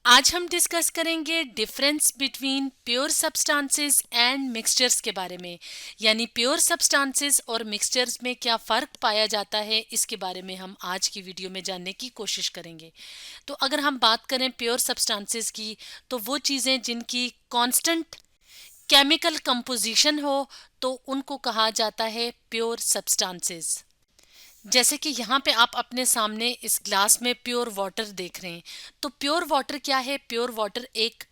आज हम डिस्कस करेंगे difference between pure substances and mixtures के बारे में। यानी प्योर सब्सटेंसेस और मिक्सचर्स में क्या फ़र्क पाया जाता है, इसके बारे में हम आज की वीडियो में जानने की कोशिश करेंगे। तो अगर हम बात करें प्योर सब्सटेंसेस की, तो वो चीज़ें जिनकी कांस्टेंट केमिकल कंपोजिशन हो, तो उनको कहा जाता है प्योर सब्सटेंसेस। जैसे कि यहाँ पे आप अपने सामने इस ग्लास में प्योर वाटर देख रहे हैं। तो प्योर वाटर क्या है? प्योर वाटर एक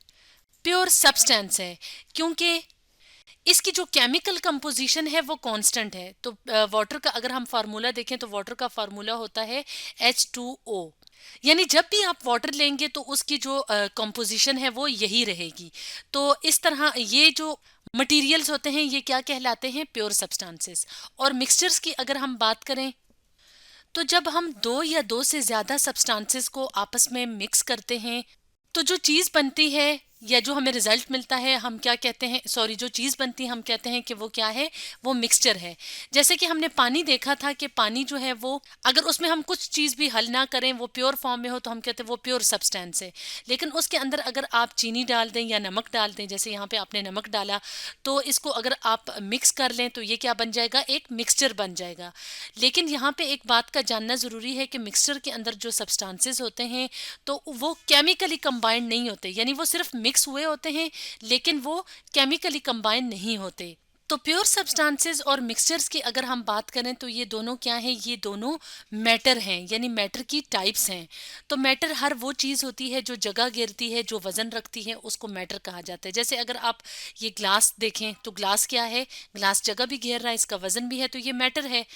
प्योर सब्सटेंस है, क्योंकि इसकी जो केमिकल कंपोजिशन है वो कांस्टेंट है। तो वाटर का अगर हम फार्मूला देखें तो वाटर का फार्मूला होता है H2O। यानी जब भी आप वाटर लेंगे तो उसकी जो कंपोजिशन है वो यही रहेगी। तो इस तरह ये जो मटेरियल्स होते हैं ये क्या कहलाते हैं? Pure substances. और मिक्सचर्स की अगर हम बात करें, तो जब हम दो या दो से ज्यादा सब्सटेंसेस को आपस में मिक्स करते हैं, तो जो चीज बनती है या जो हमें रिजल्ट मिलता है, हम क्या कहते हैं, सॉरी, जो चीज बनती है हम कहते हैं कि वो क्या है? वो मिक्सचर है। जैसे कि हमने पानी देखा था कि पानी जो है वो, अगर उसमें हम कुछ चीज भी हल ना करें, वो प्योर फॉर्म में हो, तो हम कहते हैं वो प्योर सब्सटेंस है। लेकिन उसके अंदर अगर आप चीनी डाल दें या नमक डाल दें, जैसे यहाँ पे आपने नमक डाला, तो इसको अगर आप मिक्स कर लें तो ये क्या बन जाएगा? एक मिक्सचर बन जाएगा। लेकिन यहाँ पे एक बात का जानना ज़रूरी है कि मिक्सचर के अंदर जो सब्सटेंसेस होते हैं, तो वो केमिकली कंबाइंड नहीं होते। यानी वो सिर्फ मिक्स हुए होते हैं, लेकिन वो केमिकली कंबाइंड नहीं होते। तो प्योर सब्सटेंसेस और मिक्सचर्स की अगर हम बात करें, तो ये दोनों क्या हैं? ये दोनों मैटर हैं, यानी मैटर की टाइप्स हैं। तो मैटर हर वो चीज़ होती है जो जगह घेरती है, जो वजन रखती है, उसको मैटर कहा जाता है। जैसे अगर आप ये ग्लास देखें, तो ग्लास क्या है? ग्लास जगह भी घेर रहा है, इसका वजन भी है, तो ये मैटर है।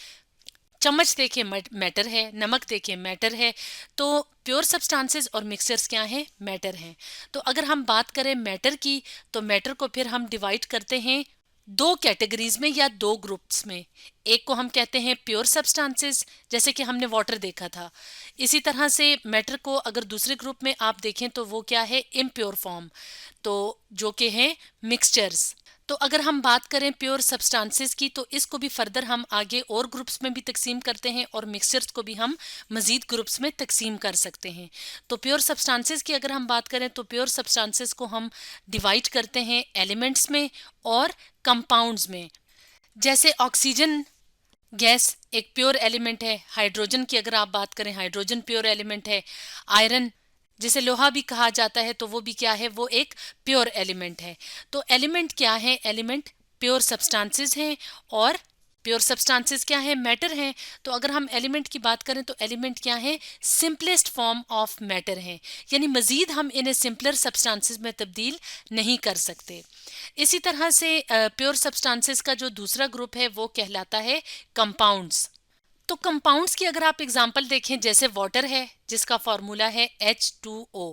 चम्मच देखें, मैटर है। नमक देखें, मैटर है। तो प्योर सब्सटेंसेस और मिक्सचर्स क्या हैं? मैटर हैं। तो अगर हम बात करें मैटर की, तो मैटर को फिर हम डिवाइड करते हैं दो कैटेगरीज में या दो ग्रुप्स में। एक को हम कहते हैं प्योर सब्सटेंसेस, जैसे कि हमने वाटर देखा था। इसी तरह से मैटर को अगर दूसरे ग्रुप में आप देखें, तो वो क्या है? इम्प्योर फॉर्म, तो जो कि हैं मिक्सचर्स। तो अगर हम बात करें प्योर सब्सटेंसेस की, तो इसको भी फर्दर हम आगे और ग्रुप्स में भी तकसीम करते हैं, और मिक्सचर्स को भी हम मजीद ग्रुप्स में तकसीम कर सकते हैं। तो प्योर सब्सटेंसेस की अगर हम बात करें, तो प्योर सब्सटेंसेस को हम डिवाइड करते हैं एलिमेंट्स में और कंपाउंड्स में। जैसे ऑक्सीजन गैस एक प्योर एलिमेंट है। हाइड्रोजन की अगर आप बात करें, हाइड्रोजन प्योर एलिमेंट है। आयरन, जिसे लोहा भी कहा जाता है, तो वो भी क्या है? वो एक प्योर एलिमेंट है। तो एलिमेंट क्या है? एलिमेंट प्योर सब्सटेंसेस हैं, और प्योर सब्सटेंसेस क्या है? मैटर हैं। तो अगर हम एलिमेंट की बात करें, तो एलिमेंट क्या है? सिंपलेस्ट फॉर्म ऑफ मैटर हैं। यानी मजीद हम इन्हें सिंपलर सब्सटेंसेस में तब्दील नहीं कर सकते। इसी तरह से प्योर सब्सटेंसेस का जो दूसरा ग्रुप है वो कहलाता है कंपाउंड्स। तो कंपाउंड्स की अगर आप एग्जांपल देखें, जैसे वाटर है जिसका फार्मूला है H2O।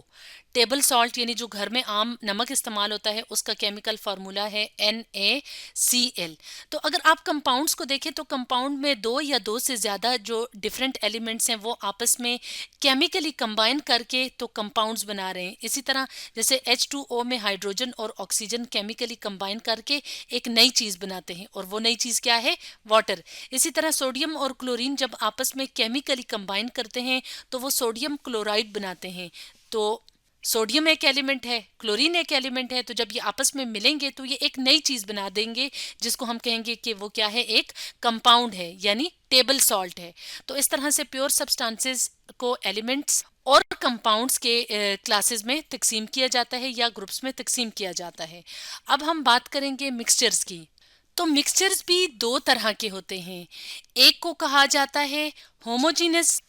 टेबल सॉल्ट यानी जो घर में आम नमक इस्तेमाल होता है, उसका केमिकल फार्मूला है NaCl। तो अगर आप कंपाउंड्स को देखें, तो कंपाउंड में दो या दो से ज़्यादा जो डिफरेंट एलिमेंट्स हैं वो आपस में केमिकली कंबाइन करके तो कंपाउंड्स बना रहे हैं। इसी तरह जैसे H2O में हाइड्रोजन और ऑक्सीजन केमिकली कंबाइन करके एक नई चीज़ बनाते हैं, और वो नई चीज़ क्या है? वाटर। इसी तरह सोडियम और क्लोरीन जब आपस में केमिकली कंबाइन करते हैं, तो वो सोडियम क्लोराइड बनाते हैं। तो सोडियम एक एलिमेंट है, क्लोरीन एक एलिमेंट है, तो जब ये आपस में मिलेंगे तो ये एक नई चीज बना देंगे, जिसको हम कहेंगे कि वो क्या है? एक कंपाउंड है, यानी टेबल सॉल्ट है। तो इस तरह से प्योर सब्सटेंसेस को एलिमेंट्स और कंपाउंड्स के क्लासेस में तकसीम किया जाता है या ग्रुप्स में तकसीम किया जाता है। अब हम बात करेंगे मिक्सचर्स की। तो मिक्सचर्स भी दो तरह के होते हैं। एक को कहा जाता है होमोजीनस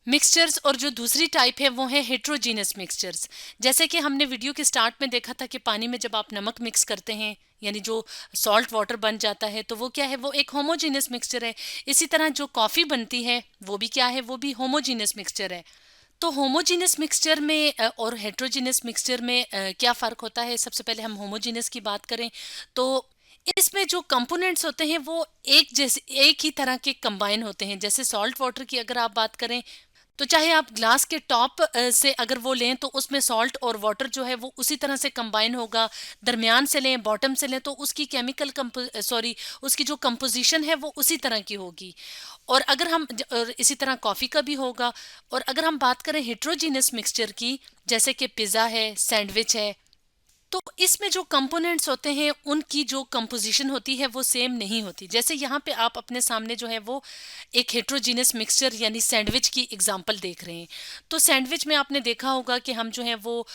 मिक्सचर्स, और जो दूसरी टाइप है वो है हेट्रोजीनस मिक्सचर्स। जैसे कि हमने वीडियो के स्टार्ट में देखा था कि पानी में जब आप नमक मिक्स करते हैं, यानी जो सॉल्ट वाटर बन जाता है, तो वो क्या है? वो एक होमोजीनस मिक्सचर है। इसी तरह जो कॉफ़ी बनती है वो भी क्या है? वो भी होमोजीनस मिक्सचर है। तो होमोजीनस मिक्सचर में और हेट्रोजीनस मिक्सचर में क्या फ़र्क होता है? सबसे पहले हम होमोजीनस की बात करें, तो इसमें जो कंपोनेंट्स होते हैं वो एक जैसे एक ही तरह के कंबाइन होते हैं। जैसे सॉल्ट वाटर की अगर आप बात करें, तो चाहे आप ग्लास के टॉप से अगर वो लें तो उसमें सॉल्ट और वाटर जो है वो उसी तरह से कंबाइन होगा, दरमियान से लें, बॉटम से लें तो उसकी उसकी जो कंपोजिशन है वो उसी तरह की होगी। और अगर और इसी तरह कॉफ़ी का भी होगा। और अगर हम बात करें हेट्रोजीनस मिक्सचर की, जैसे कि पिज़्ज़ा है, सैंडविच है, तो इसमें जो कंपोनेंट्स होते हैं उनकी जो कंपोजिशन होती है वो सेम नहीं होती। जैसे यहाँ पे आप अपने सामने जो है वो एक हेट्रोजीनस मिक्सचर यानी सैंडविच की एग्जांपल देख रहे हैं। तो सैंडविच में आपने देखा होगा कि हम जो है वो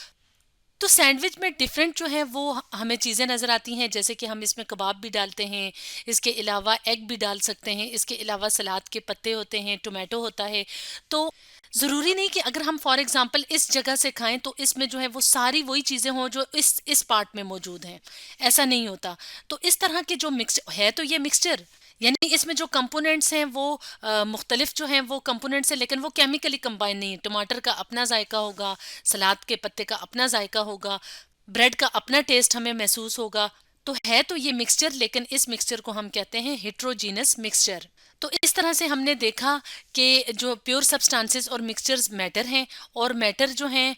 तो सैंडविच में डिफरेंट जो है वो हमें चीज़ें नज़र आती हैं, जैसे कि हम इसमें कबाब भी डालते हैं, इसके अलावा एग भी डाल सकते हैं, इसके अलावा सलाद के पत्ते होते हैं, टोमेटो होता है। तो ज़रूरी नहीं कि अगर हम फॉर एग्जांपल इस जगह से खाएं तो इसमें जो है वो सारी वही चीज़ें हों जो इस पार्ट में मौजूद हैं, ऐसा नहीं होता। तो इस तरह के जो मिक्स है तो ये मिक्सचर यानी इसमें जो कंपोनेंट्स हैं वो मुख्तलिफ जो हैं वो कंपोनेंट्स हैं, लेकिन वो केमिकली कंबाइन नहीं है। टमाटर का अपना जायका होगा, सलाद के पत्ते का अपना जायका होगा, ब्रेड का अपना टेस्ट हमें महसूस होगा। तो है तो ये मिक्सचर, लेकिन इस मिक्सचर को हम कहते हैं हेट्रोजीनस मिक्सचर। तो इस तरह से हमने देखा कि जो प्योर सब्सटेंसेस और मिक्सचर्स मैटर हैं, और मैटर जो हैं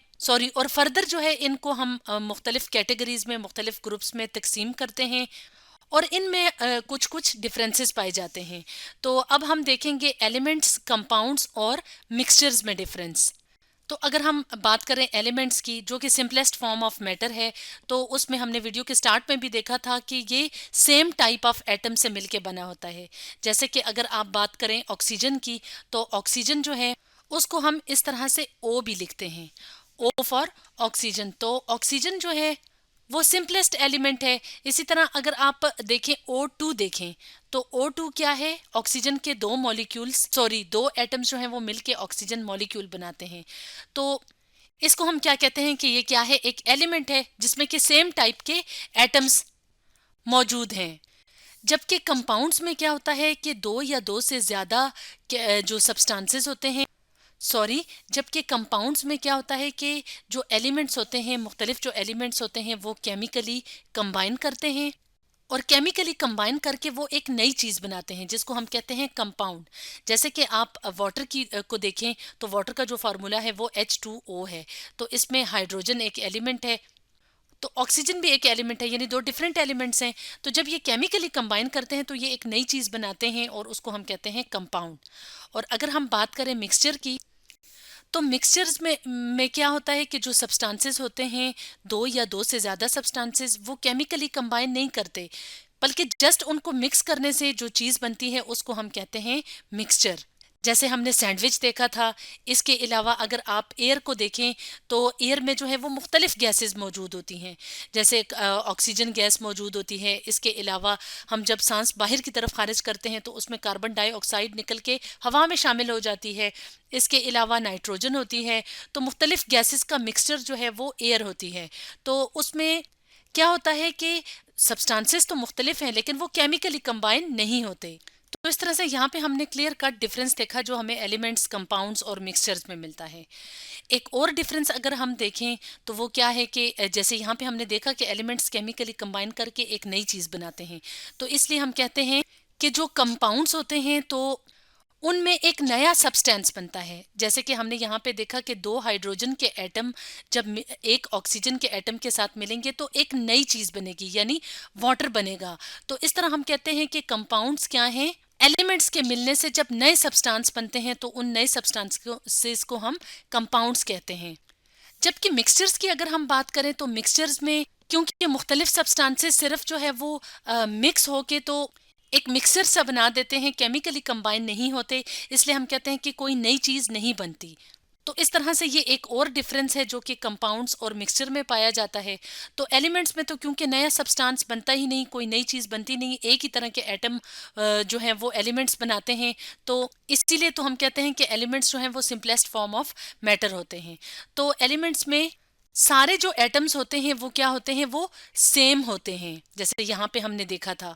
और फर्दर जो है इनको हम मुख्तलिफ कैटेगरीज में, मुख्तलिफ ग्रुप्स में तकसीम करते हैं, और इनमें कुछ कुछ डिफरेंसेस पाए जाते हैं। तो अब हम देखेंगे एलिमेंट्स, कंपाउंड्स और मिक्सचर्स में डिफरेंस। तो अगर हम बात करें एलिमेंट्स की, जो कि सिंपलेस्ट फॉर्म ऑफ मैटर है, तो उसमें हमने वीडियो के स्टार्ट में भी देखा था कि ये सेम टाइप ऑफ एटम से मिलके बना होता है। जैसे कि अगर आप बात करें ऑक्सीजन की, तो ऑक्सीजन जो है उसको हम इस तरह से ओ भी लिखते हैं, ओ फॉर ऑक्सीजन। तो ऑक्सीजन जो है वो सिंपलेस्ट एलिमेंट है। इसी तरह अगर आप देखें O2 देखें, तो O2 क्या है? ऑक्सीजन के दो एटम्स जो हैं वो मिलके ऑक्सीजन मॉलिक्यूल बनाते हैं। तो इसको हम क्या कहते हैं कि ये क्या है? एक एलिमेंट है जिसमें कि सेम टाइप के एटम्स मौजूद हैं। जबकि कंपाउंड्स में क्या होता है कि दो या दो से ज्यादा जो सब्सटेंसेस होते हैं, जबकि कंपाउंड्स में क्या होता है कि जो एलिमेंट्स होते हैं, मुख्तलिफ जो एलिमेंट्स होते हैं वो केमिकली कंबाइन करते हैं, और केमिकली कंबाइन करके वो एक नई चीज़ बनाते हैं जिसको हम कहते हैं कंपाउंड। जैसे कि आप वाटर की को देखें तो वाटर का जो फार्मूला है वो H2O है। तो इसमें हाइड्रोजन एक एलिमेंट है, तो ऑक्सीजन भी एक एलिमेंट है, यानी दो डिफरेंट एलिमेंट्स हैं। तो जब ये केमिकली कंबाइन करते हैं तो ये एक नई चीज़ बनाते हैं और उसको हम कहते हैं कंपाउंड। और अगर हम बात करें मिक्सचर की, तो मिक्सचर्स में क्या होता है कि जो सब्सटेंसेस होते हैं, दो या दो से ज़्यादा सब्सटेंसेस, वो केमिकली कंबाइन नहीं करते, बल्कि जस्ट उनको मिक्स करने से जो चीज़ बनती है उसको हम कहते हैं मिक्सचर। जैसे हमने सैंडविच देखा था। इसके अलावा अगर आप एयर को देखें तो एयर में जो है वो मुख्तलिफ गैसेस मौजूद होती हैं, जैसे ऑक्सीजन गैस मौजूद होती है। इसके अलावा हम जब सांस बाहर की तरफ खारिज करते हैं तो उसमें कार्बन डाइऑक्साइड निकल के हवा में शामिल हो जाती है। इसके अलावा नाइट्रोजन होती है। तो मुख्तलिफ गैसेस का मिक्सचर जो है वो एयर होती है। तो उसमें क्या होता है कि सब्सटेंसेस तो मुख्तलिफ हैं लेकिन वो केमिकली कंबाइन नहीं होते। तो इस तरह से यहाँ पे हमने क्लियर कट डिफरेंस देखा जो हमें एलिमेंट्स, कंपाउंड्स और मिक्सचर्स में मिलता है। एक और डिफरेंस अगर हम देखें तो वो क्या है कि जैसे यहाँ पे हमने देखा कि एलिमेंट्स केमिकली कंबाइन करके एक नई चीज़ बनाते हैं, तो इसलिए हम कहते हैं कि जो कंपाउंड्स होते हैं तो उनमें एक नया सब्सटेंस बनता है। जैसे कि हमने यहाँ पे देखा कि दो हाइड्रोजन के एटम जब एक ऑक्सीजन के एटम के साथ मिलेंगे तो एक नई चीज़ बनेगी, यानी वाटर बनेगा। तो इस तरह हम कहते हैं कि कंपाउंड्स क्या हैं? एलिमेंट्स के मिलने से जब नए सब्सटेंस बनते हैं तो उन नए सब्सटेंसेस को हम कंपाउंड्स कहते हैं। जबकि मिक्सचर्स की अगर हम बात करें तो मिक्सचर्स में क्योंकि मुख्तलिफ सब्सटेंसेस सिर्फ जो है वो मिक्स होके तो एक मिक्सर सा बना देते हैं, केमिकली कंबाइन नहीं होते, इसलिए हम कहते हैं कि कोई नई चीज़ नहीं बनती। तो इस तरह से ये एक और डिफरेंस है जो कि कंपाउंड्स और मिक्सचर में पाया जाता है। तो एलिमेंट्स में तो क्योंकि नया सब्सटेंस बनता ही नहीं, कोई नई चीज़ बनती नहीं, एक ही तरह के एटम जो हैं वो एलिमेंट्स बनाते हैं, तो इसीलिए तो हम कहते हैं कि एलिमेंट्स जो हैं वो सिंपलेस्ट फॉर्म ऑफ मैटर होते हैं। तो एलिमेंट्स में सारे जो एटम्स होते हैं वो क्या होते हैं? वो सेम होते हैं, जैसे यहाँ पे हमने देखा था।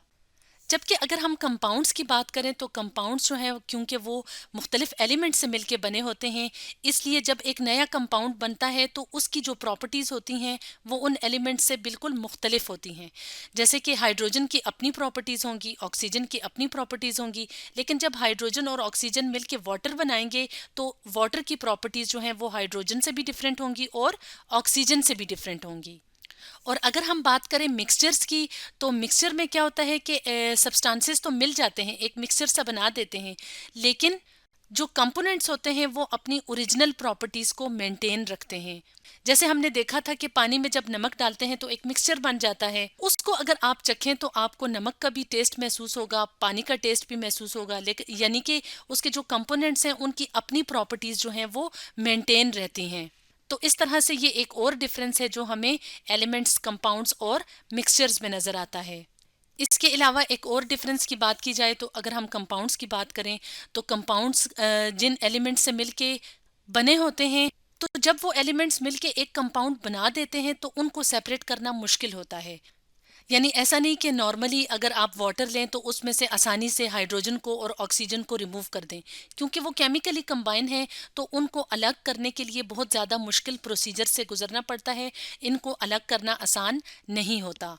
जबकि अगर हम कंपाउंड्स की बात करें तो कंपाउंड्स जो हैं क्योंकि वो मुख्तलिफ एलिमेंट से मिलके बने होते हैं, इसलिए जब एक नया कंपाउंड बनता है तो उसकी जो प्रॉपर्टीज़ होती हैं वो उन एलिमेंट से बिल्कुल मुख्तलिफ होती हैं। जैसे कि हाइड्रोजन की अपनी प्रॉपर्टीज़ होंगी, ऑक्सीजन की अपनी प्रॉपर्टीज़ होंगी, लेकिन जब हाइड्रोजन और ऑक्सीजन मिलके वाटर बनाएंगे तो वाटर की प्रॉपर्टीज़ जो हैं वो हाइड्रोजन से भी डिफरेंट होंगी और ऑक्सीजन से भी डिफरेंट होंगी। और अगर हम बात करें मिक्सचर्स की, तो मिक्सचर में क्या होता है कि सब्सटेंसेस तो मिल जाते हैं, एक मिक्सचर सा बना देते हैं, लेकिन जो कंपोनेंट्स होते हैं वो अपनी ओरिजिनल प्रॉपर्टीज़ को मेंटेन रखते हैं। जैसे हमने देखा था कि पानी में जब नमक डालते हैं तो एक मिक्सचर बन जाता है, उसको अगर आप चखें तो आपको नमक का भी टेस्ट महसूस होगा, पानी का टेस्ट भी महसूस होगा, लेकिन यानी कि उसके जो कंपोनेंट्स हैं उनकी अपनी प्रॉपर्टीज़ जो हैं वो मेंटेन रहती हैं। तो इस तरह से ये एक और डिफरेंस है जो हमें एलिमेंट्स, कंपाउंड्स और मिक्सचर्स में नज़र आता है। इसके अलावा एक और डिफरेंस की बात की जाए तो अगर हम कंपाउंड्स की बात करें तो कंपाउंड्स जिन एलिमेंट्स से मिलके बने होते हैं, तो जब वो एलिमेंट्स मिलके एक कंपाउंड बना देते हैं तो उनको सेपरेट करना मुश्किल होता है। यानी ऐसा नहीं कि नॉर्मली अगर आप वाटर लें तो उसमें से आसानी से हाइड्रोजन को और ऑक्सीजन को रिमूव कर दें, क्योंकि वो केमिकली कंबाइन है तो उनको अलग करने के लिए बहुत ज़्यादा मुश्किल प्रोसीजर से गुजरना पड़ता है, इनको अलग करना आसान नहीं होता।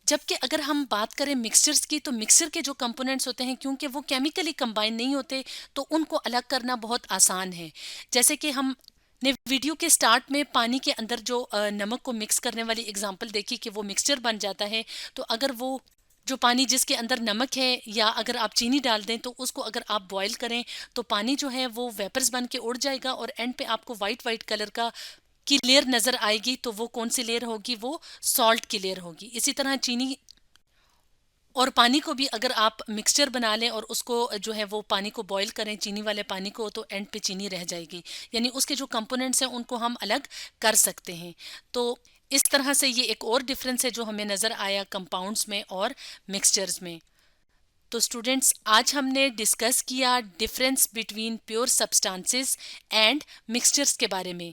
जबकि अगर हम बात करें मिक्सचर्स की, तो मिक्सचर के जो कंपोनेंट्स होते हैं क्योंकि वो केमिकली कंबाइन नहीं होते तो उनको अलग करना बहुत आसान है। जैसे कि हम ने वीडियो के स्टार्ट में पानी के अंदर जो नमक को मिक्स करने वाली एग्जांपल देखी कि वो मिक्सचर बन जाता है, तो अगर वो जो पानी जिसके अंदर नमक है या अगर आप चीनी डाल दें तो उसको अगर आप बॉईल करें तो पानी जो है वो वेपर्स बन के उड़ जाएगा और एंड पे आपको वाइट वाइट कलर का की लेयर नज़र आएगी। तो वो कौन सी लेयर होगी? वो सॉल्ट की लेयर होगी। इसी तरह चीनी और पानी को भी अगर आप मिक्सचर बना लें और उसको जो है वो पानी को बॉईल करें, चीनी वाले पानी को, तो एंड पे चीनी रह जाएगी। यानी उसके जो कंपोनेंट्स हैं उनको हम अलग कर सकते हैं। तो इस तरह से ये एक और डिफरेंस है जो हमें नज़र आया कंपाउंड्स में और मिक्सचर्स में। तो स्टूडेंट्स, आज हमने डिस्कस किया difference between pure substances and mixtures के बारे में।